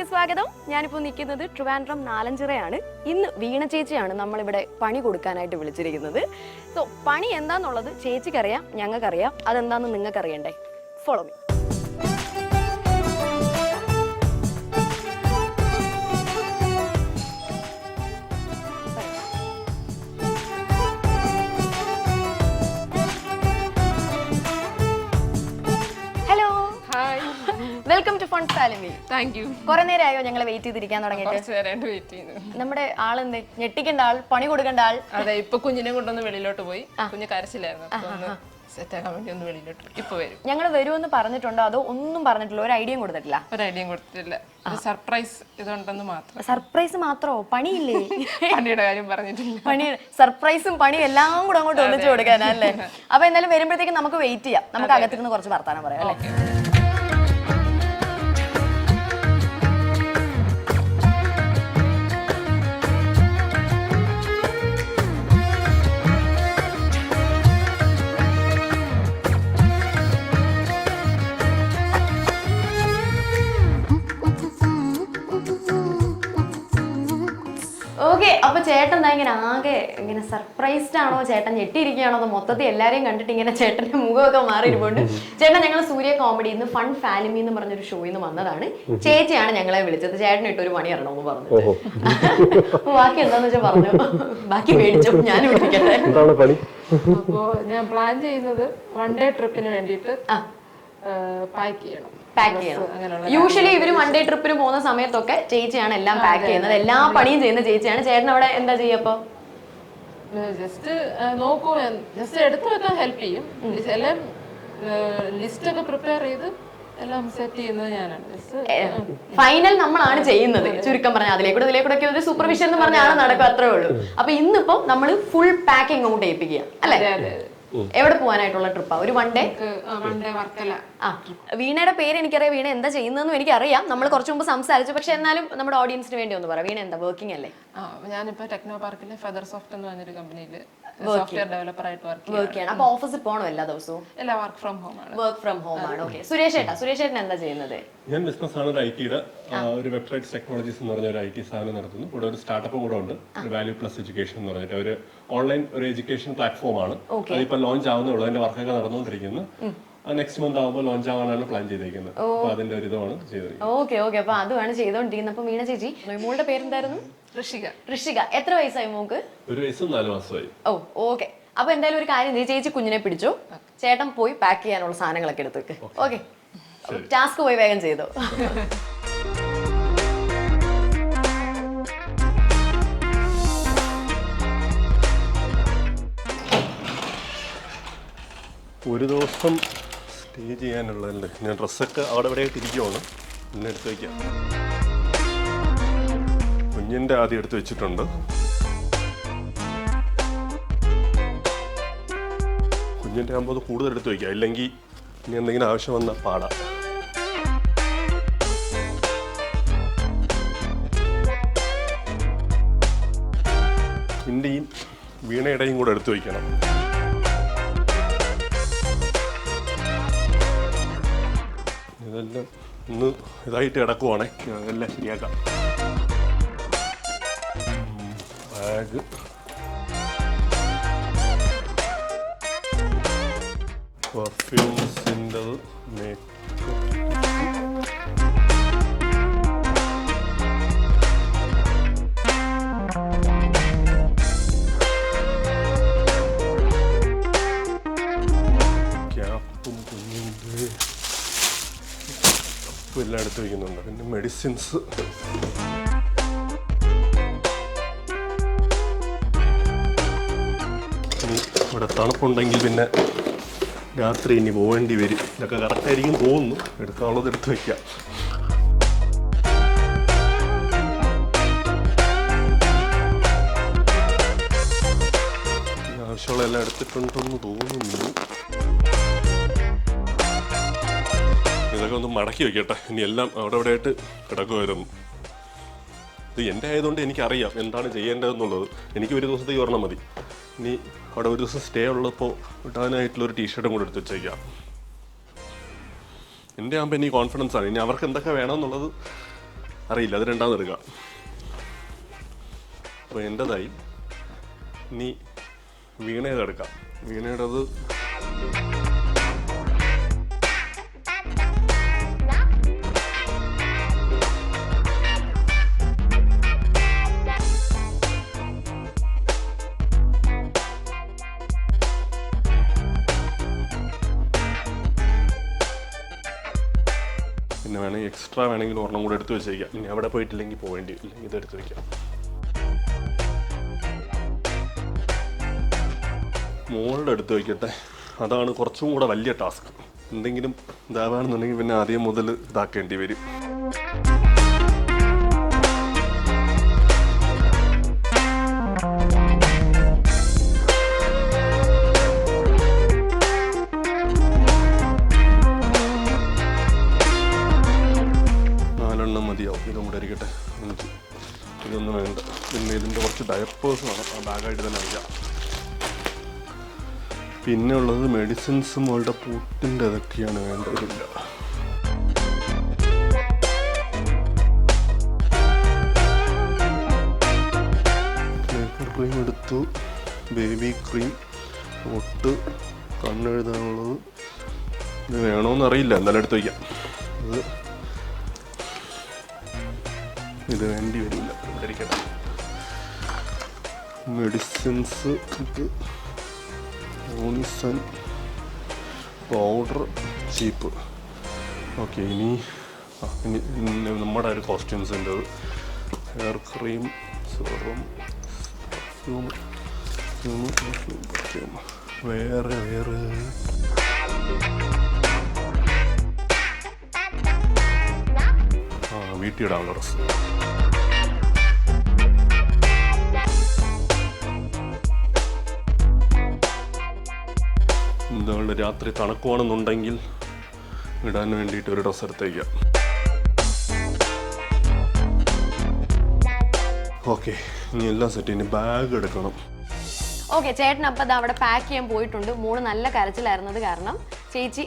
വീഡിയോയിലേക്ക് സ്വാഗതം. ഞാനിപ്പോൾ നിൽക്കുന്നത് ട്രിവാൻഡ്രം നാലഞ്ചിറയാണ്. ഇന്ന് വീണ ചേച്ചിയാണ് നമ്മളിവിടെ പണി കൊടുക്കാനായിട്ട് വിളിച്ചിരിക്കുന്നത്. സോ പണി എന്താന്നുള്ളത് ചേച്ചിക്കറിയാം, ഞങ്ങൾക്കറിയാം. അതെന്താണെന്ന് നിങ്ങൾക്ക് അറിയണ്ടേ? Follow me. Welcome to fun family. Thank you. കുറെ നേരമായോ ഞങ്ങളെ വെയിറ്റ് ചെയ്തിരിക്കാൻ തുടങ്ങിയിട്ട്? നമ്മുടെ ആളെന്ത് ഞെട്ടിക്കേണ്ട ആൾ, പണി കൊടുക്കേണ്ട ആൾ. അതെ, ഇപ്പൊ കുഞ്ഞിനെ കൊണ്ടൊന്ന് വെളിയിലോട്ട് പോയി. കുഞ്ഞ് കരച്ചിലായിരുന്നു, സെറ്റ് ആക്കാൻ വേണ്ടി ഒന്ന് വെളിയിലോട്ട് ഇപ്പൊ വരും. ഞങ്ങൾ വരുമെന്ന് പറഞ്ഞിട്ടുണ്ടോ അതോ ഒന്നും പറഞ്ഞിട്ടില്ല? ഒരു ഐഡിയയും കൊടുത്തിട്ടില്ല? ഒരു ഐഡിയയും കൊടുത്തിട്ടില്ല. സർപ്രൈസ് ഇതുണ്ടെന്ന് മാത്രം. സർപ്രൈസ് മാത്രമോ? പണിയില്ലേ? പണിയുടെ കാര്യം പറഞ്ഞിട്ടില്ല. പണി, സർപ്രൈസും പണിയും എല്ലാം കൂടെ അങ്ങോട്ട് ഒന്നിച്ചു കൊടുക്കാനല്ലേ? അപ്പൊ എന്തായാലും വരുമ്പോഴത്തേക്ക് നമുക്ക് വെയിറ്റ് ചെയ്യാം. നമുക്ക് അകത്തിരുന്ന് കുറച്ച് വർത്താനം പറയാം അല്ലേ? ഓക്കെ, അപ്പൊ ചേട്ടൻ എന്താ ഇങ്ങനെ ആകെ ഇങ്ങനെ സർപ്രൈസ്ഡ് ആണോ, ചേട്ടൻ ഞെട്ടിയിരിക്കുകയാണോ? മൊത്തത്തിൽ എല്ലാരെയും കണ്ടിട്ട് ഇങ്ങനെ ചേട്ടന്റെ മുഖമൊക്കെ മാറിയിരിപ്പുണ്ട്. ചേട്ടൻ ഞങ്ങൾ സൂര്യ കോമഡി ഇന്ന് ഫൺ ഫാലിമി എന്ന് പറഞ്ഞൊരു ഷോയിൽ നിന്ന് വന്നതാണ്. ചേച്ചിയാണ് ഞങ്ങളെ വിളിച്ചത്. ചേട്ടൻ ഇട്ടൊരു പണി അറിയണമെന്ന് പറഞ്ഞു. അപ്പൊ ബാക്കി എന്താന്ന് വെച്ചാൽ പറഞ്ഞു, ബാക്കി മേടിച്ചോ, ഞാൻ വിളിക്കട്ടെ. അപ്പോ ഞാൻ പ്ലാൻ ചെയ്യുന്നത് വൺ ഡേ ട്രിപ്പിന് വേണ്ടിയിട്ട് പാക്ക് ചെയ്യണം. യൂഷ്വലി ഇവര് വൺ ഡേ ട്രിപ്പിന് പോകുന്ന സമയത്തൊക്കെ ചേച്ചിയാണ് എല്ലാം പാക്ക് ചെയ്യുന്നത്, എല്ലാ പണിയും ചെയ്യുന്ന ചേച്ചിയാണ്. ചേട്ടൻ അവിടെ എന്താ ചെയ്യപ്പോ? ജസ്റ്റ് നോക്കൂ, ജസ്റ്റ് എടുത്തു വെക്കാൻ ഹെൽപ്പ് ചെയ്യും. എല്ലാം ലിസ്റ്റ് ഒക്കെ പ്രിപ്പയർ ചെയ്ത് എല്ലാം സെറ്റ് ചെയ്യുന്നത് ഞാനാണ്. ഫൈനൽ നമ്മളാണ് ചെയ്യുന്നത്. ചുരുക്കം പറഞ്ഞാൽ അതിലേക്കൂടെ ഒക്കെ ഒരു സൂപ്പർവിഷൻ എന്ന് പറഞ്ഞാണ് നടക്കും, അത്രേ ഉള്ളൂ. അപ്പൊ ഇന്നിപ്പോ നമ്മള് ഫുൾ പാക്കിംഗ് അങ്ങോട്ട് ഏൽപ്പിക്കുക അല്ലേ? എവിടെ പോകാനായിട്ടുള്ള ട്രിപ്പാ? ഒരു വൺ ഡേ വർക്കല. വീണയുടെ പേര് എനിക്കറിയാം, വീണ എന്താ ചെയ്യുന്നതെന്നും എനിക്കറിയാം. നമ്മൾ കുറച്ചു മുമ്പ് സംസാരിച്ചു. പക്ഷെ എന്നാലും നമ്മുടെ ഓഡിയൻസിന് വേണ്ടി ഒന്ന് പറയാം, വീണ എന്താ വർക്കിംഗ് അല്ലേ? ഞാനിപ്പോ ടെക്നോ പാർക്കിലെ ഫെദർ സോഫ്റ്റ് എന്ന് പറഞ്ഞൊരു കമ്പനിയില് സോഫ്റ്റ്വെയർ ഡെവലപ്പർ ആയിട്ട് വർക്ക് ചെയ്യാണ്. അപ്പൊ ഓഫീസിൽ പോകണോ എല്ലാ ദിവസവും? അല്ല, വർക്ക് ഫ്രം ഹോം ആണ്. വർക്ക് ഫ്രം ഹോം ആണ്. ഓക്കെ. സുരേഷ് ഏട്ടൻ എന്താ ചെയ്യുന്നത്? ഞാൻ ബിസിനസ് ആണ്, ഒരു ഐടിയുടെ ഒരു വെബ്സൈറ്റ് ടെക്നോളജീസ് എന്ന് പറഞ്ഞ ഒരു ഐടി സാധനം നടത്തുന്നു. ഇവിടെ ഒരു സ്റ്റാർട്ടപ്പ് കൂടെ ഉണ്ട്, ഒരു വാല്യൂ പ്ലസ് എഡ്യൂക്കേഷൻ എന്ന് പറഞ്ഞിട്ട് ഒരു ഓൺലൈൻ ഒരു എഡ്യൂക്കേഷൻ പ്ലാറ്റ്ഫോം ആണ്. അതിപ്പോ ലോഞ്ച് ആവുന്നേ ഉള്ളൂ. അതിന്റെ വർക്കൊക്കെ നടന്നുകൊണ്ടിരിക്കുന്നു. നെക്സ്റ്റ് മന്ത് ആവുമ്പോൾ ലോഞ്ച് ആവാനാണ് പ്ലാൻ ചെയ്തേക്കുന്നത്. അപ്പൊ അതിന്റെ ഒരു ഇതാണ് ചെയ്തിരിക്കുന്നത്. ഓക്കെ. അപ്പൊ അതുമാണ് ചെയ്തോണ്ടിരിക്കുന്നത്. അപ്പൊ വീണ ചേച്ചി, മോളുടെ പേരെന്തായിരുന്നു? ഋഷിക. എത്ര വയസ്സായി മോക്ക്? 1 വയസ്സും 4 മാസമായി. ഓക്കെ. അപ്പൊ എന്തായാലും ഒരു കാര്യം ചെയ്യും, ചേച്ചി കുഞ്ഞിനെ പിടിച്ചു, ചേട്ടൻ പോയി പാക്ക് ചെയ്യാനുള്ള സാധനങ്ങളൊക്കെ എടുത്തേക്ക്. ഓക്കെ, ടാസ്ക് പോയി വേഗം ചെയ്തോ. ഒരു ദിവസം സ്റ്റേ ചെയ്യാനുള്ളതല്ലേ. ഞാൻ ഡ്രസ്സൊക്കെ അവിടെ എവിടെയായിട്ട് ഇരിക്കുവാണ്. പിന്നെ എടുത്ത് വയ്ക്കാം. കുഞ്ഞിൻ്റെ ആദ്യം എടുത്ത് വെച്ചിട്ടുണ്ട്. കുഞ്ഞിൻ്റെ ആകുമ്പോൾ അത് കൂടുതൽ എടുത്ത് വയ്ക്കാം, ഇല്ലെങ്കിൽ ഇനി എന്തെങ്കിലും ആവശ്യം വന്നാൽ പാടാം. ഇന്ത്യയും വീണയുടെയും കൂടെ എടുത്ത് വയ്ക്കണം. ഇതെല്ലാം ഒന്ന് ഇതായിട്ട് കിടക്കുവാണേ, അതെല്ലാം ശരിയാക്കാം. ബാഗ്, പെർഫ്യൂംസിൻ്റെ മേക്കപ്പ്, ക്യാപ്പും കുഞ്ഞിൻ്റെ എല്ലാം എടുത്ത് വയ്ക്കുന്നുണ്ട്. പിന്നെ മെഡിസിൻസ്, ഇവിടെ തണുപ്പുണ്ടെങ്കിൽ പിന്നെ രാത്രി ഇനി പോകേണ്ടി വരും. ഇതൊക്കെ കറക്റ്റായിരിക്കും തോന്നുന്നു. എടുക്കാനുള്ളത് എടുത്ത് വയ്ക്കാം. ആവശ്യമുള്ള എല്ലാം എടുത്തിട്ടുണ്ടെന്ന് തോന്നുന്നു. ഇതൊക്കെ ഒന്ന് മടക്കി വയ്ക്കട്ടെ. ഇനി എല്ലാം അവിടെ അവിടെ ആയിട്ട് കിടക്കുമായിരുന്നു. ഇത് എൻ്റെ ആയതുകൊണ്ട് എനിക്കറിയാം എന്താണ് ചെയ്യേണ്ടതെന്നുള്ളത്. എനിക്ക് ഒരു ദിവസത്തേക്ക് ഓർമ്മ മതി. ഇനി അവിടെ ഒരു ദിവസം സ്റ്റേ ഉള്ളപ്പോൾ ഇടാനായിട്ടുള്ളൊരു ടീഷർട്ടും കൂടെ എടുത്ത് വെച്ചേക്കാം. എൻ്റെ ആകുമ്പോൾ എനിക്ക് കോൺഫിഡൻസ് ആണ്. ഇനി അവർക്ക് എന്തൊക്കെ വേണമെന്നുള്ളത് അറിയില്ല, അത് രണ്ടാമത് എടുക്കാം. അപ്പോൾ എൻ്റെതായി. ഇനി വീണയുടെ എടുക്കാം. വീണയുടെ അത് പിന്നെ വേണമെങ്കിൽ എക്സ്ട്രാ വേണമെങ്കിൽ ഒരെണ്ണം കൂടെ എടുത്ത് വെച്ചേക്കാം. ഇനി അവിടെ പോയിട്ടില്ലെങ്കിൽ പോവേണ്ടി ഇല്ലെങ്കിൽ ഇതെടുത്ത് വയ്ക്കാം. മോളുടെ എടുത്ത് വയ്ക്കട്ടെ, അതാണ് കുറച്ചും കൂടെ വലിയ ടാസ്ക്. എന്തെങ്കിലും ഇതാവാണെന്നുണ്ടെങ്കിൽ പിന്നെ ആദ്യം മുതൽ ഇതാക്കേണ്ടി വരും. മതിയാവും. ഇതും കൂടെ ഇരിക്കട്ടെ. ഇതൊന്നും വേണ്ട. പിന്നെ ഇതിൻ്റെ കുറച്ച് ഡയപ്പേഴ്സ് വേണം, ആ ബാഗായിട്ട് തന്നെ വയ്ക്കാം. പിന്നെ ഉള്ളത് മെഡിസിൻസ് മോളുടെ പൂട്ടിൻ്റെ അതൊക്കെയാണ് വേണ്ടതില്ല. പേപ്പർ ക്രീം എടുത്തു, ബേബി ക്രീം, പൊട്ട്, കണ്ണെഴുതാനുള്ളത്. ഇത് വേണമെന്നറിയില്ല, എന്തായാലും എടുത്ത് വയ്ക്കാം. ഇത് വേണ്ടി വരില്ല, ഇവിടെ ഇരിക്കട്ടെ. മെഡിസിൻസ്, ഇത് ഓണിസൺ പൗഡർ, ചീപ്പ്. ഓക്കെ, ഇനി നമ്മുടെ ഒരു കോസ്റ്റ്യൂംസിൻ്റെ ഹെയർ ക്രീം, സെറം, പെർഫ്യൂം, വേറെ വീട്ടിലിടാനുള്ള ഡ്രസ്സ്. എന്താണ് രാത്രി തണുക്കുവാണെന്നുണ്ടെങ്കിൽ ഇടാൻ വേണ്ടിയിട്ട് ഒരു ഡ്രസ്സ് എടുത്തേക്കാം. ഓക്കെ, ഇനി എല്ലാം സെറ്റ്. ഇനി ബാഗ് എടുക്കണം. ഓക്കെ, ചേട്ടൻ അപ്പം അത് അവിടെ പാക്ക് ചെയ്യാൻ പോയിട്ടുണ്ട്. മോള് നല്ല കരച്ചിലായിരുന്നത് കാരണം ചേച്ചി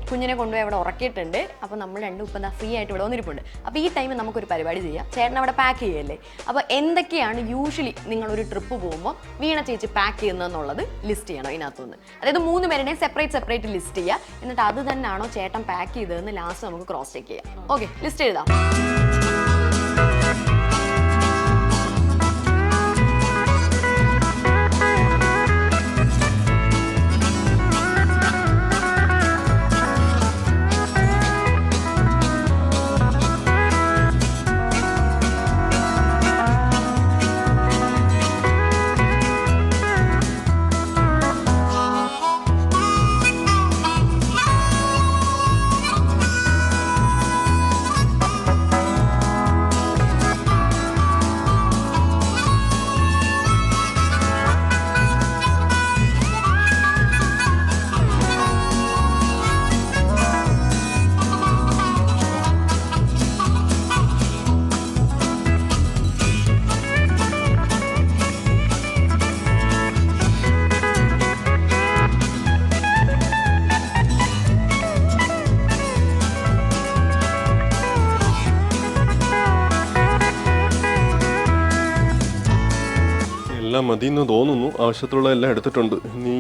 കുഞ്ഞിനെ കൊണ്ടുപോയി അവിടെ ഉറക്കിയിട്ടുണ്ട്. അപ്പോൾ നമ്മൾ രണ്ടും ഇപ്പം ഫ്രീ ആയിട്ട് ഇവിടെ വന്നിരിപ്പുണ്ട്. അപ്പോൾ ഈ ടൈമിൽ നമുക്കൊരു പരിപാടി ചെയ്യാം. ചേട്ടൻ അവിടെ പാക്ക് ചെയ്യല്ലേ. അപ്പോൾ എന്തൊക്കെയാണ് യൂഷ്വലി നിങ്ങളൊരു ട്രിപ്പ് പോകുമ്പോൾ വീണ ചേച്ചി പാക്ക് ചെയ്യുന്നതെന്നുള്ളത് ലിസ്റ്റ് ചെയ്യണം ഇതിനകത്തുനിന്ന്. അതായത് 3 പേരുടെയും സെപ്പറേറ്റ് ലിസ്റ്റ് ചെയ്യുക. എന്നിട്ട് അത് തന്നെയാണോ ചേട്ടൻ പാക്ക് ചെയ്തതെന്ന് ലാസ്റ്റ് നമുക്ക് ക്രോസ് ചെക്ക് ചെയ്യാം. ഓക്കെ, ലിസ്റ്റ് എഴുതാം. എല്ലാം മതി എന്ന് തോന്നുന്നു. ആവശ്യത്തിലുള്ള എല്ലാം എടുത്തിട്ടുണ്ട്. ഇനി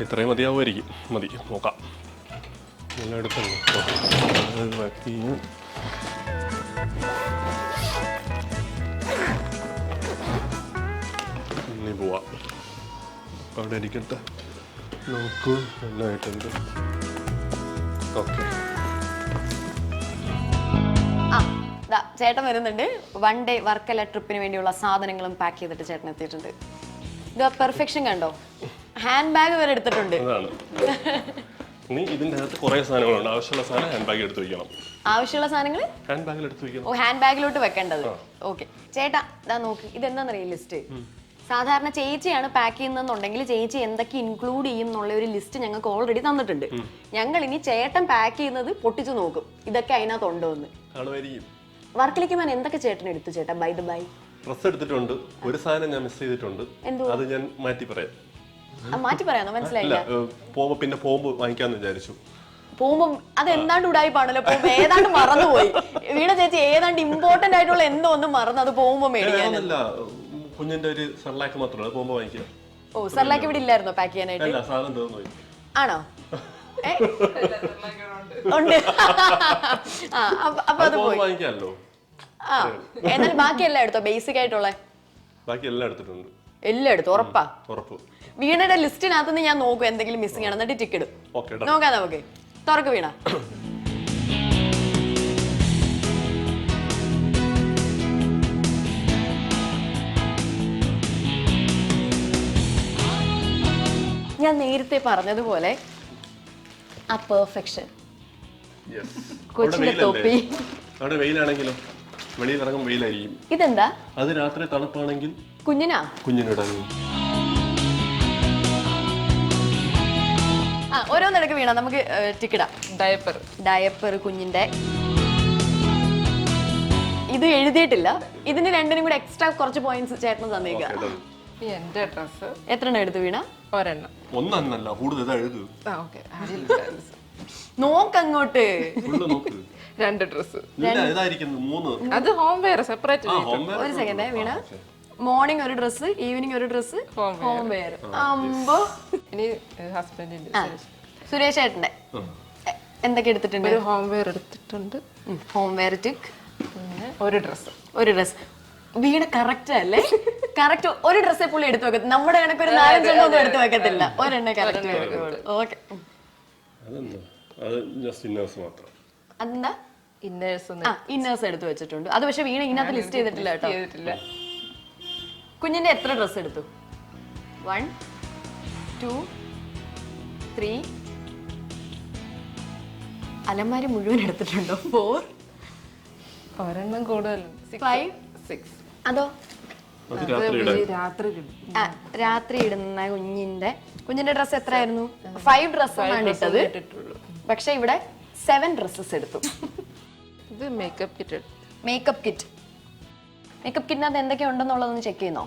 ഇത്രയും മതിയാവുമായിരിക്കും. മതി, നോക്കാം. എല്ലാം എടുത്തല്ലോ. ഇനി പോവാം. അവിടെ ഇരിക്കട്ടെ. നോക്കൂ, എല്ലാം ആയിട്ടുണ്ട്. ഓക്കെ, ചേട്ടൻ വരുന്നുണ്ട്. 1 ഡേ വർക്കല ട്രിപ്പിന് വേണ്ടിയുള്ള സാധനങ്ങളും പാക്ക് ചെയ്തിട്ട് ചേട്ടൻ എത്തിയിട്ടുണ്ട്. ഇത് പെർഫെക്ഷൻ കണ്ടോ, ഹാൻഡ് ബാഗ് വരെ എടുത്തിട്ടുണ്ട്. ഇതിന്റെ അകത്ത് കുറെ സാധനങ്ങളുണ്ട്. ആവശ്യമുള്ള സാധനം ഹാൻഡ് ബാഗ് എടുത്ത് വെക്കണം. ആവശ്യമുള്ള സാധനങ്ങൾ ഹാൻഡ് ബാഗിൽ എടുത്ത് വെക്കണം. ഓ, ഹാൻഡ് ബാഗിലോട്ട് വെക്കേണ്ടത്. ഓക്കെ ചേട്ടാ, ഇതാ നോക്ക്. ഇതെന്താണെന്നറിയാം ലിസ്റ്റ്. സാധാരണ ചേച്ചിയാണ് പാക്ക് ചെയ്യുന്നതെന്നുണ്ടെങ്കിൽ ചേച്ചി എന്തൊക്കെ ഇൻക്ലൂഡ് ചെയ്യും എന്നുള്ള ഒരു ലിസ്റ്റ് ഞങ്ങൾക്ക് ഓൾറെഡി തന്നിട്ടുണ്ട്. ഞങ്ങൾ ഇനി ചേട്ടൻ പാക്ക് ചെയ്യുന്നത് പൊട്ടിച്ചു നോക്കും, ഇതൊക്കെ അതിനകത്തുണ്ടോ എന്ന്. വർക്കിലേക്ക് ഞാൻ എന്തൊക്കെ ചേട്ടൻ എടുത്തു ചേട്ടാ? ബൈ ദ ബൈ, ഡ്രസ് എടുത്തിട്ടുണ്ട്. ഒരു സാധനം ഞാൻ മിസ് ചെയ്തിട്ടുണ്ട്. അത് ഞാൻ മാറ്റി പറയാം. മാറ്റി പറയാനോ? മനസ്സിലായില്ല. പിന്നെ പോകുമ്പോ വാങ്ങിക്കാന്ന് വിചാരിച്ചു. പോകുമ്പോ അത് എന്താണ്ട് ഉടായിപ്പാണല്ലോ, പോകുമ്പോ ഏതാണ്ട് മറന്നുപോയി. വീണ ചേച്ചി ഏതാണ്ട് ഇമ്പോർട്ടന്റ് ആയിട്ടുള്ള എന്തോ ഒന്ന് മറന്നു, അത് പോകുമ്പോ മേടിക്കാൻ. കുഞ്ഞിന്റെ ഒരു സർലാക്ക് മാത്രമല്ല, അത് പോകുമ്പോ വാങ്ങിക്കാം. ഓ, സർലാക്ക് ഇവിടെ ഇല്ലായിരുന്നോ പാക്ക് ചെയ്യാനായിട്ട്? അല്ല, സാധനം തീർന്നു പോയി. ആണോ? ഉണ്ട്. അപ്പൊ അത് പോയി വാങ്ങിക്കാമല്ലോ. ആ, എന്നാൽ ബാക്കിയെല്ലാം എടുത്തോ? ബേസിക് ആയിട്ടുള്ള ബാക്കി എല്ലാം എടുത്തിട്ടുണ്ട്. എല്ലാം എടുത്തു, ഉറപ്പാ? ഉറപ്പ്. വീണയുടെ ലിസ്റ്റിനകത്തുനിന്ന് ഞാൻ നോക്കും എന്തെങ്കിലും മിസ്സിംഗ് ആണ്, എന്നിട്ട് ടിക്ക് ഇടും. ഓക്കെ, നോക്കാം നമുക്ക്. തുറക്ക് വീണ. ഞാൻ നേരത്തെ പറഞ്ഞതുപോലെ ആ പെർഫെക്ഷൻ, കൊച്ചിന്റെ തൊപ്പി. അവിടെ വെയിലാണെങ്കിലോ, വെളിയിൽ ഇറങ്ങും വെയിലായിരിക്കും. ഇതെന്താ? അത് രാത്രി തണുപ്പാണെങ്കിൽ കുഞ്ഞിനിടാൻ. ആ, ഓരോന്നിടക്ക് വീണ നമുക്ക് ടിക്കിടാം. ഡയപ്പർ കുഞ്ഞിന്റെ. ഇത് എഴുതിയിട്ടില്ല, ഇതിന് രണ്ടിനും കൂടെ എക്സ്ട്രാ കുറച്ച് പോയിന്റ്സ് ചേട്ടന് തന്നേക്കാം. എന്റെ ഡ്രസ് എത്ര എണ്ണം എടുത്തു വീണ? ഒന്നല്ല, കൂടുതൽ നോക്കങ്ങോട്ട്. 2 ഡ്രസ്. അത് ഹോം വെയർ സെപ്പറേറ്റ്. ഒരു സെക്കൻഡ് വീണ. മോർണിംഗ് ഒരു ഡ്രസ്, ഈവനിങ് ഒരു ഡ്രസ്, ഹോം വെയർ. അമ്പോ. ഇനി ഹസ്ബൻഡിന്റെ സുരേഷ് ചേട്ടന്റെ എന്തൊക്കെ എടുത്തിട്ടുണ്ട്? ഒരു ഹോം വെയർ എടുത്തിട്ടുണ്ട്. Home wear tick. ഒരു ഡ്രസ്. വീണ കറക്റ്റ് അല്ലേ? കറക്റ്റ്. ഒരു ഡ്രസ്സേ പുള്ളി എടുത്തു വെക്കത്തില്ല. നമ്മുടെ കണക്ക് ഒരു 4-5 എണ്ണം ഒന്നും എടുത്തു വെക്കത്തില്ല. ഒരെണ്ണം കറക്റ്റ്. ഓക്കെ. അതെന്താ? ഇന്നേഴ്സ് എടുത്തു വെച്ചിട്ടുണ്ട്. അത് പക്ഷെ വീണ ഇതിനകത്ത് ലിസ്റ്റ് ചെയ്തിട്ടില്ല കേട്ടോ. കുഞ്ഞിന്റെ എത്ര ഡ്രസ് എടുത്തു? 1 2 3. അലമാരി മുഴുവൻ എടുത്തിട്ടുണ്ടോ? 4. ഒരെണ്ണം കൂടുതൽ. 5 6. അതോ രാത്രി ഇടുന്ന കുഞ്ഞിന്റെ ഡ്രസ് എത്രയായിരുന്നു? 5 ഡ്രസ്സാണ് ഇട്ടത്. പക്ഷെ ഇവിടെ 7 ഡ്രസ്സസ് എടുത്തു. ഇത് മേക്കപ്പ് കിറ്റ്. മേക്കപ്പ് കിറ്റിനകത്ത് എന്തൊക്കെ ഉണ്ടെന്നുള്ളതൊന്ന് ചെക്ക് ചെയ്യുന്നോ?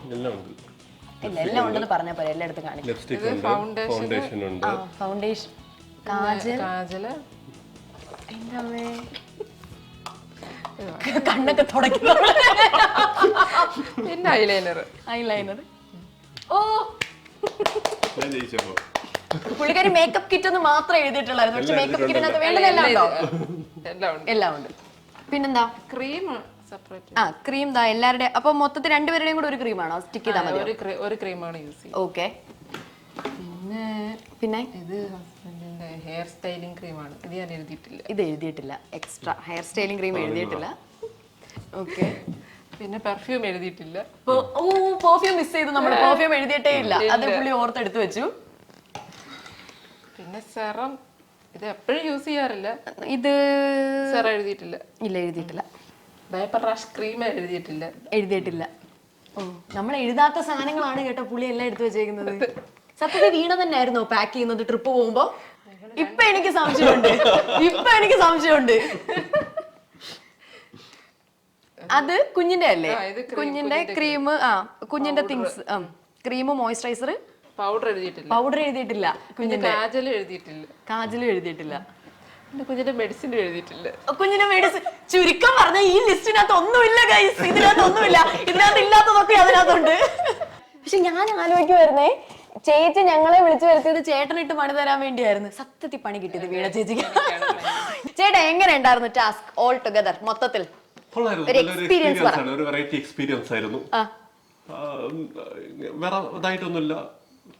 ഇല്ല, എല്ലാം ഉണ്ടെന്ന് പറഞ്ഞാൽ പോരെ, എല്ലാം എടുത്ത് കാണിക്കും. ഫൗണ്ടേഷൻ, കാജല്, കണ്ണൊക്കെ തുടയ്ക്കുന്നു. പിന്നെ ഐലൈനർ. ഓ, പുള്ളിക്കാരി മേക്കപ്പ് കിറ്റ് ഒന്ന് മാത്രമേ എഴുതിയിട്ടുള്ളായിരുന്നു. പക്ഷെ മേക്കപ്പ് കിറ്റിനകത്ത് വേണ്ടതെല്ലാം എല്ലാം ഉണ്ട്. പിന്നെന്താ? Cream separate. ക്രീം ദാ എല്ലാവരുടെ. അപ്പൊ മൊത്തത്തിൽ രണ്ടുപേരുടെയും കൂടെ ഒരു ക്രീമാണോ സ്റ്റിക്ക് ചെയ്താൽ മതി? ഒരു ക്രീമാണ് യൂസ് ചെയ്യുന്നത്. ഓക്കെ. പിന്നെ ഇത് ഹസ്ബൻഡിന്റെ ഹെയർ സ്റ്റൈലിംഗ് ക്രീമാണ്. ഇത് ഞാൻ എഴുതിയിട്ടില്ല. ഇത് എഴുതിയിട്ടില്ല. എക്സ്ട്രാ ഹെയർ സ്റ്റൈലിംഗ് ക്രീം എഴുതിയിട്ടില്ല. ഓക്കെ. പിന്നെ പെർഫ്യൂം എഴുതിയിട്ടില്ല. പെർഫ്യൂം മിസ് ചെയ്തു. നമ്മൾ പെർഫ്യൂം എഴുതിയിട്ടേ ഇല്ല. അത് പുള്ളി ഓർത്തെടുത്ത് വെച്ചു. പിന്നെ സെറം, ഇത് എപ്പോഴും യൂസ് ചെയ്യാറില്ല. ഇത് സെറം എഴുതിയിട്ടില്ല. ഇല്ല, എഴുതിയിട്ടില്ല. ഡയപ്പർ റാഷ് ക്രീം എഴുതിയിട്ടില്ല. ഓ, നമ്മൾ എഴുതാത്ത സാധനങ്ങളാണ് കേട്ടോ പുള്ളി എല്ലാം എടുത്തു വെച്ചേക്കുന്നത്. സത്യത്തിൽ വീണ തന്നെ ആയിരുന്നോ പാക്ക് ചെയ്യുന്നത് ട്രിപ്പ് പോകുമ്പോ? ഇപ്പൊ എനിക്ക് സംശയമുണ്ട്. അത് കുഞ്ഞിന്റെ അല്ലേ? കുഞ്ഞിന്റെ ക്രീം, കുഞ്ഞിന്റെ തിങ്സ്, ക്രീം, മോയിസ്ചറൈസർ, പൗഡർ എഴുതിയിട്ടില്ല. കുഞ്ഞിന്റെ കാജലും എഴുതിയിട്ടില്ല. കുഞ്ഞിന്റെ മെഡിസിൻ എഴുതിയിട്ടില്ല. കുഞ്ഞിന്റെ മെഡിസിൻ ചുരുക്കം പറഞ്ഞ ഈ ലിസ്റ്റിനകത്ത് ഒന്നുമില്ല ഗൈസ്. ഇതിനകത്തൊന്നുമില്ല. ഇതിനകത്ത് ഇല്ലാത്തതൊക്കെ അതിനകത്തുണ്ട്. പക്ഷെ ഞാൻ ആലോചിക്കുമായിരുന്നേ, ചേച്ചി ഞങ്ങളെ വിളിച്ചു വരുത്തിയത് ചേട്ടനിട്ട് പണി തരാൻ വേണ്ടിയായിരുന്നു. സത്യത്തിൽ പണി കിട്ടിയത് വീണ ചേച്ചിക്ക്. ചേട്ടാ എങ്ങനെ ഉണ്ടായിരുന്നു ടാസ്ക് ഓൾ ടുഗദർ മൊത്തത്തിൽ? ഒരു വെറൈറ്റി എക്സ്പീരിയൻസ് ആയിരുന്നു. വേറെ ഇതായിട്ടൊന്നുമില്ല.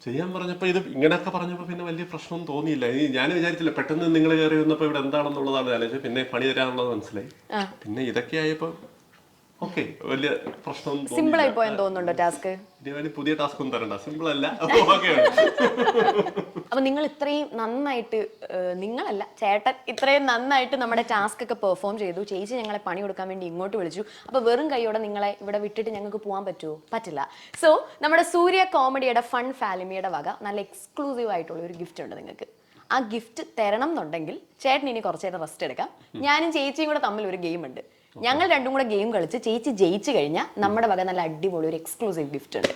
ചെയ്യാൻ പറഞ്ഞപ്പോ ഇത് ഇങ്ങനെയൊക്കെ പറഞ്ഞപ്പോ പിന്നെ വലിയ പ്രശ്നം തോന്നിയില്ല. ഞാൻ വിചാരിച്ചില്ല, പെട്ടെന്ന് നിങ്ങൾ കയറി വന്നപ്പോ ഇവിടെ എന്താണെന്നുള്ളതാണ് ആലോചിച്ചത്. പിന്നെ പണി തരാനുള്ളത് മനസ്സിലായി. പിന്നെ ഇതൊക്കെ ആയപ്പോ ഓക്കെ, വലിയ പ്രശ്നം സിമ്പിൾ ആയി പോയെന്ന് തോന്നുന്നുണ്ടോ ടാസ്ക്? പുതിയ ടാസ്ക് ഒന്നും തരണ്ട, സിമ്പിൾ അല്ല. അപ്പൊ നിങ്ങൾ ഇത്രയും നന്നായിട്ട്, നിങ്ങളല്ല ചേട്ടൻ ഇത്രയും നന്നായിട്ട് നമ്മുടെ ടാസ്ക് ഒക്കെ പെർഫോം ചെയ്തു. ചേച്ചി ഞങ്ങളെ പണി കൊടുക്കാൻ വേണ്ടി ഇങ്ങോട്ട് വിളിച്ചു. അപ്പൊ വെറും കൈയോടെ നിങ്ങളെ ഇവിടെ വിട്ടിട്ട് ഞങ്ങൾക്ക് പോകാൻ പറ്റുമോ? പറ്റില്ല. സോ നമ്മുടെ സൂര്യ കോമഡിയുടെ ഫൺ ഫാലിമിയുടെ വക നല്ല എക്സ്ക്ലൂസീവ് ആയിട്ടുള്ള ഒരു ഗിഫ്റ്റ് ഉണ്ട് നിങ്ങൾക്ക്. ആ ഗിഫ്റ്റ് തരണം എന്നുണ്ടെങ്കിൽ ചേട്ടൻ ഇനി കുറച്ച് നേരം റെസ്റ്റ് എടുക്കാം. ഞാനും ചേച്ചിയും കൂടെ തമ്മിൽ ഒരു ഗെയിം ഉണ്ട്. ഞങ്ങൾ രണ്ടും കൂടെ ഗെയിം കളിച്ച് ചേച്ചി ജയിച്ചു കഴിഞ്ഞാൽ നമ്മുടെ വക നല്ല അടിപൊളി ഒരു എക്സ്ക്ലൂസീവ് ഗിഫ്റ്റ് ഉണ്ട്.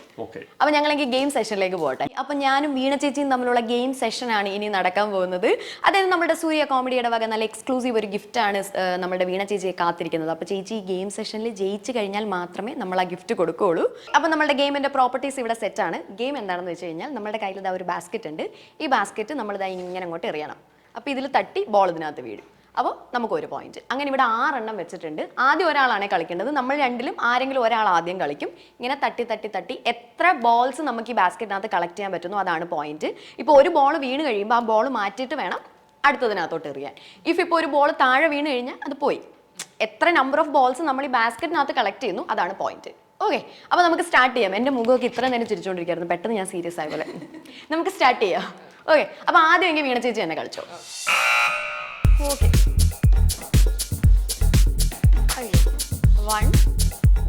അപ്പൊ ഞങ്ങളെങ്കിൽ ഗെയിം സെഷനിലേക്ക് പോട്ടെ. അപ്പൊ ഞാനും വീണ ചേച്ചിയും തമ്മിലുള്ള ഗെയിം സെഷനാണ് ഇനി നടക്കാൻ പോകുന്നത്. അതായത് നമ്മുടെ സൂര്യ കോമഡിയുടെ വക നല്ല എക്സ്ക്ലൂസീവ് ഒരു ഗിഫ്റ്റാണ് നമ്മുടെ വീണ ചേച്ചിയെ കാത്തിരിക്കുന്നത്. അപ്പൊ ചേച്ചി ഈ ഗെയിം സെഷനിൽ ജയിച്ചു കഴിഞ്ഞാൽ മാത്രമേ നമ്മൾ ആ ഗിഫ്റ്റ് കൊടുക്കുകയുള്ളൂ. അപ്പൊ നമ്മുടെ ഗെയിമിന്റെ പ്രോപ്പർട്ടീസ് ഇവിടെ സെറ്റ് ആണ്. ഗെയിം എന്താണെന്ന് വെച്ച് കഴിഞ്ഞാൽ നമ്മുടെ കയ്യിൽ ഇതാ ഒരു ബാസ്ക്കറ്റ് ഉണ്ട്. ഈ ബാസ്ക്കറ്റ് നമ്മൾ ഇതാ ഇങ്ങനെ അങ്ങോട്ട് എറിയണം. അപ്പൊ ഇതിൽ തട്ടി ബോൾ ഇതിനകത്ത് വീഴും. അപ്പോൾ നമുക്ക് ഒരു പോയിന്റ്. അങ്ങനെ ഇവിടെ 6 എണ്ണം വെച്ചിട്ടുണ്ട്. ആദ്യം ഒരാളാണ് കളിക്കേണ്ടത്. നമ്മൾ രണ്ടിലും ആരെങ്കിലും ഒരാൾ ആദ്യം കളിക്കും. ഇങ്ങനെ തട്ടി തട്ടി തട്ടി എത്ര ബോൾസ് നമുക്ക് ഈ ബാസ്ക്കറ്റിനകത്ത് കളക്ട് ചെയ്യാൻ പറ്റുന്നു അതാണ് പോയിന്റ്. ഇപ്പോൾ ഒരു ബോൾ വീണ് കഴിയുമ്പോൾ ആ ബോൾ മാറ്റിയിട്ട് വേണം അടുത്തതിനകത്തോട്ട് എറിയാൻ. ഇപ്പോൾ ഒരു ബോൾ താഴെ വീണ് കഴിഞ്ഞാൽ അത് പോയി. എത്ര നമ്പർ ഓഫ് ബോൾസ് നമ്മൾ ഈ ബാസ്ക്കറ്റിനകത്ത് കളക്ട് ചെയ്യുന്നു അതാണ് പോയിന്റ്. ഓക്കെ, അപ്പോൾ നമുക്ക് സ്റ്റാർട്ട് ചെയ്യാം. എൻ്റെ മുഖമൊക്കെ ഇത്ര നേരം ചിരിച്ചുകൊണ്ടിരിക്കുകയായിരുന്നു, പെട്ടെന്ന് ഞാൻ സീരിയസ് ആയ പോലെ. നമുക്ക് സ്റ്റാർട്ട് ചെയ്യാം. ഓക്കെ, അപ്പോൾ ആദ്യം എങ്കിൽ വീണ ചേച്ചി തന്നെ കളിച്ചോ. ഓക്കെ,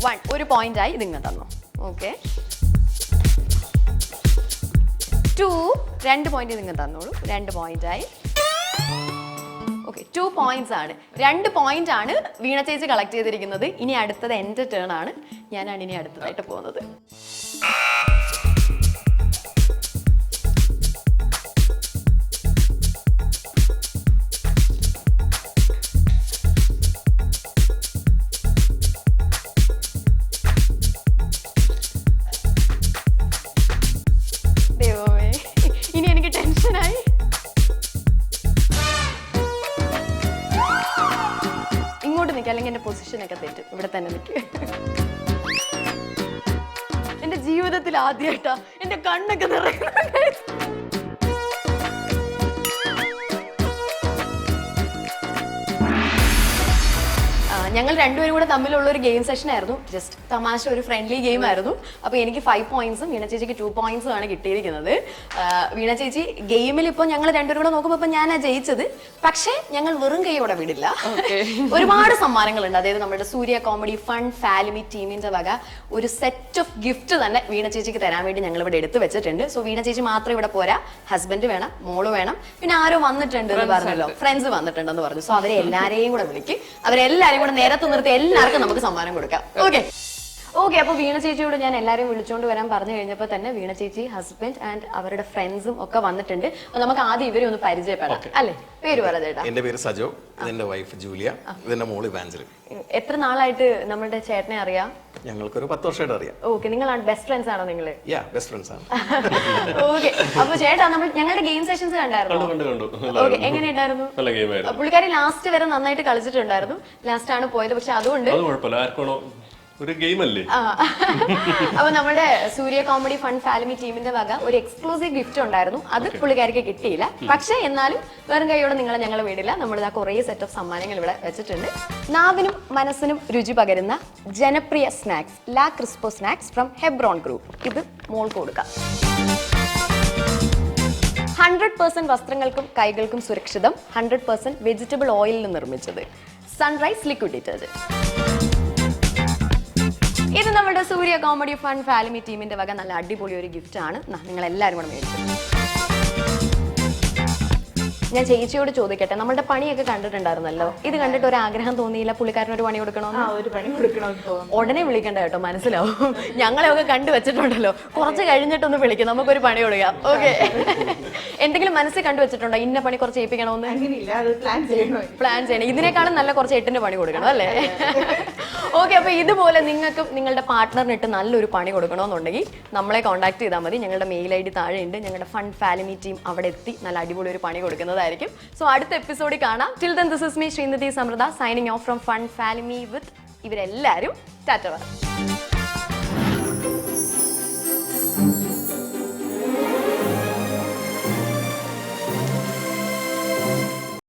1 ഒരു പോയിന്റ് ആയി. ഇതിങ്ങനെ തന്നു. ഓക്കെ, 2 2 പോയിന്റ് നിങ്ങൾ തന്നോളൂ. 2 പോയിന്റ് ആയി. ഓക്കെ, 2 പോയിന്റ്സ് ആണ്. 2 പോയിന്റ് ആണ് വീണ ചേച്ചി കളക്ട് ചെയ്തിരിക്കുന്നത്. ഇനി അടുത്തത് എൻ്റെ ടേൺ ആണ്. ഞാനാണ് ഇനി അടുത്തതായിട്ട് പോകുന്നത്. ഇനി എനിക്ക് ടെൻഷനായി. ഇങ്ങോട്ട് നിൽക്കുക, അല്ലെങ്കിൽ എൻ്റെ പൊസിഷനൊക്കെ തെറ്റും. ഇവിടെ തന്നെ നിൽക്കുക. എൻ്റെ ജീവിതത്തിൽ ആദ്യമായിട്ടാ എൻ്റെ കണ്ണൊക്കെ നിറയുന്നത്. ഞങ്ങൾ രണ്ടുപേരും കൂടെ തമ്മിലുള്ള ഒരു ഗെയിം സെഷൻ ആയിരുന്നു. ജസ്റ്റ് തമാശ, ഒരു ഫ്രണ്ട്ലി ഗെയിം ആയിരുന്നു. അപ്പോൾ എനിക്ക് 5 പോയിന്റ്സും വീണ ചേച്ചിക്ക് 2 പോയിന്റ്സും ആണ് കിട്ടിയിരിക്കുന്നത്. വീണ ചേച്ചി ഗെയിമിൽ ഇപ്പോൾ ഞങ്ങൾ രണ്ടുപേരും കൂടെ നോക്കുമ്പോൾ ഇപ്പോൾ ഞാനാണ് ജയിച്ചത്. പക്ഷേ ഞങ്ങൾ വെറും കൈയോടെ വിടില്ല. ഒരുപാട് സമ്മാനങ്ങളുണ്ട്. അതായത് നമ്മുടെ സൂര്യ കോമഡി ഫൺ ഫാമിലി ടീമിന്റെ വക ഒരു സെറ്റ് ഓഫ് ഗിഫ്റ്റ് തന്നെ വീണ ചേച്ചിക്ക് തരാൻ വേണ്ടി ഞങ്ങൾ ഇവിടെ എടുത്തു വെച്ചിട്ടുണ്ട്. സോ വീണ ചേച്ചി മാത്രം ഇവിടെ പോരാ, ഹസ്ബൻഡ് വേണം, മോള് വേണം, പിന്നെ ആരോ വന്നിട്ടുണ്ട് എന്ന് പറഞ്ഞല്ലോ, ഫ്രണ്ട്സ് വന്നിട്ടുണ്ടെന്ന് പറഞ്ഞു. സോ അവരെ എല്ലാവരെയും കൂടെ വിളിക്കും. അവരെല്ലാവരും കൂടെ നേരത്തെ നിർത്തി എല്ലാവർക്കും നമുക്ക് സമ്മാനം കൊടുക്കാം. ഓക്കെ, അപ്പോൾ വീണ ചേച്ചിയോട് ഞാൻ എല്ലാവരെയും വിളിച്ചുകൊണ്ട് വരാൻ പറഞ്ഞു കഴിഞ്ഞപ്പോൾ തന്നെ വീണ ചേച്ചി, ഹസ്ബൻഡ് ആൻഡ് അവരുടെ ഫ്രണ്ട്സും ഒക്കെ വന്നിട്ടുണ്ട്. നമുക്ക് ആദ്യം ഇവരെ ഒന്ന് പരിചയപ്പെടാം. അല്ലേ, പേര് പറ ചേട്ടാ. എന്റെ പേര് സജോ, ഇതെന്റെ വൈഫ് ജൂലിയ, ഇതെന്റെ മോള് ഇവാഞ്ചലിൻ. എത്ര നാളായിട്ട് നമ്മുടെ ചേട്ടനെ അറിയാം? ഞങ്ങൾക്കൊരു 10 വർഷമായിട്ട് അറിയാം. ഓക്കെ, നിങ്ങളാണ് ബെസ്റ്റ് ഫ്രണ്ട്സ് ആണോ നിങ്ങള്? ബെസ്റ്റ് ഫ്രണ്ട്സ് ആണ്. ഓക്കെ, അപ്പൊ ചേട്ടാ നമ്മൾ ഞങ്ങളുടെ ഗെയിം സെഷൻസ് കണ്ടായിരുന്നു. ഓക്കെ, എങ്ങനെയുണ്ടായിരുന്നു? പുള്ളിക്കാരി ലാസ്റ്റ് വരെ നന്നായിട്ട് കളിച്ചിട്ടുണ്ടായിരുന്നു. ലാസ്റ്റ് ആണ് പോയത്. പക്ഷെ അതുകൊണ്ട് ഒരു ഗെയിം അല്ലേ. അപ്പൊ നമ്മുടെ സൂര്യ കോമഡി ഫൺ ഫാമിലി ടീമിന്റെ വക ഒരു എക്സ്ക്ലൂസീവ് ഗിഫ്റ്റ് ഉണ്ടായിരുന്നു. അത് പുള്ളിക്കാരിക്ക് കിട്ടിയില്ല. പക്ഷെ എന്നാലും വെറും കൈയോടെ നിങ്ങളെ ഞങ്ങൾ വിടില്ല. നമ്മളിതാ കുറേ സെറ്റ് ഓഫ് സമ്മാനങ്ങൾ ഇവിടെ വെച്ചിട്ടുണ്ട്. നാവിനും മനസ്സിനും രുചി പകരുന്ന ജനപ്രിയ സ്നാക്സ് ലാ Crespo snacks from Hebron group. ഇത് മോൾക്ക് കൊടുക്കാം. 100% വസ്ത്രങ്ങൾക്കും കൈകൾക്കും സുരക്ഷിതം, 100% വെജിറ്റബിൾ ഓയിലിൽ നിർമ്മിച്ചത്, സൺറൈസ് ലിക്വിഡ് ഡിറ്റർജന്റ്. ഇത് നമ്മുടെ സൂര്യ കോമഡി ഫൺ ഫാമിലി ടീമിന്റെ വക നല്ല അടിപൊളി ഒരു ഗിഫ്റ്റ് ആണ്. നിങ്ങൾ എല്ലാവരും കൂടെ മേടിച്ചു. ഞാൻ ചേച്ചിയോട് ചോദിക്കട്ടെ, നമ്മുടെ പണിയൊക്കെ കണ്ടിട്ടുണ്ടായിരുന്നല്ലോ, ഇത് കണ്ടിട്ട് ഒരു ആഗ്രഹം തോന്നിയില്ല പുള്ളിക്കാരന് ഒരു പണി കൊടുക്കണമെന്ന്? ഉടനെ വിളിക്കണ്ട കേട്ടോ, മനസ്സിലാവും. ഞങ്ങളെയൊക്കെ കണ്ടു വെച്ചിട്ടുണ്ടല്ലോ, കുറച്ച് കഴിഞ്ഞിട്ടൊന്ന് വിളിക്കും, നമുക്കൊരു പണി കൊടുക്കാം. ഓക്കെ, എന്തെങ്കിലും മനസ്സിൽ കണ്ടു വെച്ചിട്ടുണ്ടോ ഇന്ന പണി കുറച്ച് ഏൽപ്പിക്കണമെന്ന്? പ്ലാൻ ചെയ്യണം. ഇതിനേക്കാളും നല്ല കുറച്ച് 8ന്റെ പണി കൊടുക്കണം അല്ലേ? ഓക്കെ, അപ്പൊ ഇതുപോലെ നിങ്ങൾക്ക് നിങ്ങളുടെ പാർട്ട്ണറിനിട്ട് നല്ലൊരു പണി കൊടുക്കണമെന്നുണ്ടെങ്കിൽ നമ്മളെ കോൺടാക്ട് ചെയ്താൽ മതി. ഞങ്ങളുടെ മെയിൽ ID താഴെ ഉണ്ട്. ഞങ്ങളുടെ ഫൺ ഫാമിലി ടീം അവിടെ എത്തി നല്ല അടിപൊളി ഒരു പണി കൊടുക്കുന്നതായിരിക്കും. സോ അടുത്ത എപ്പിസോഡിൽ കാണാം. Till then this is me Srinidhi Samriddha signing off from fun family with ഇവരെല്ലാവരും ടാറ്റ.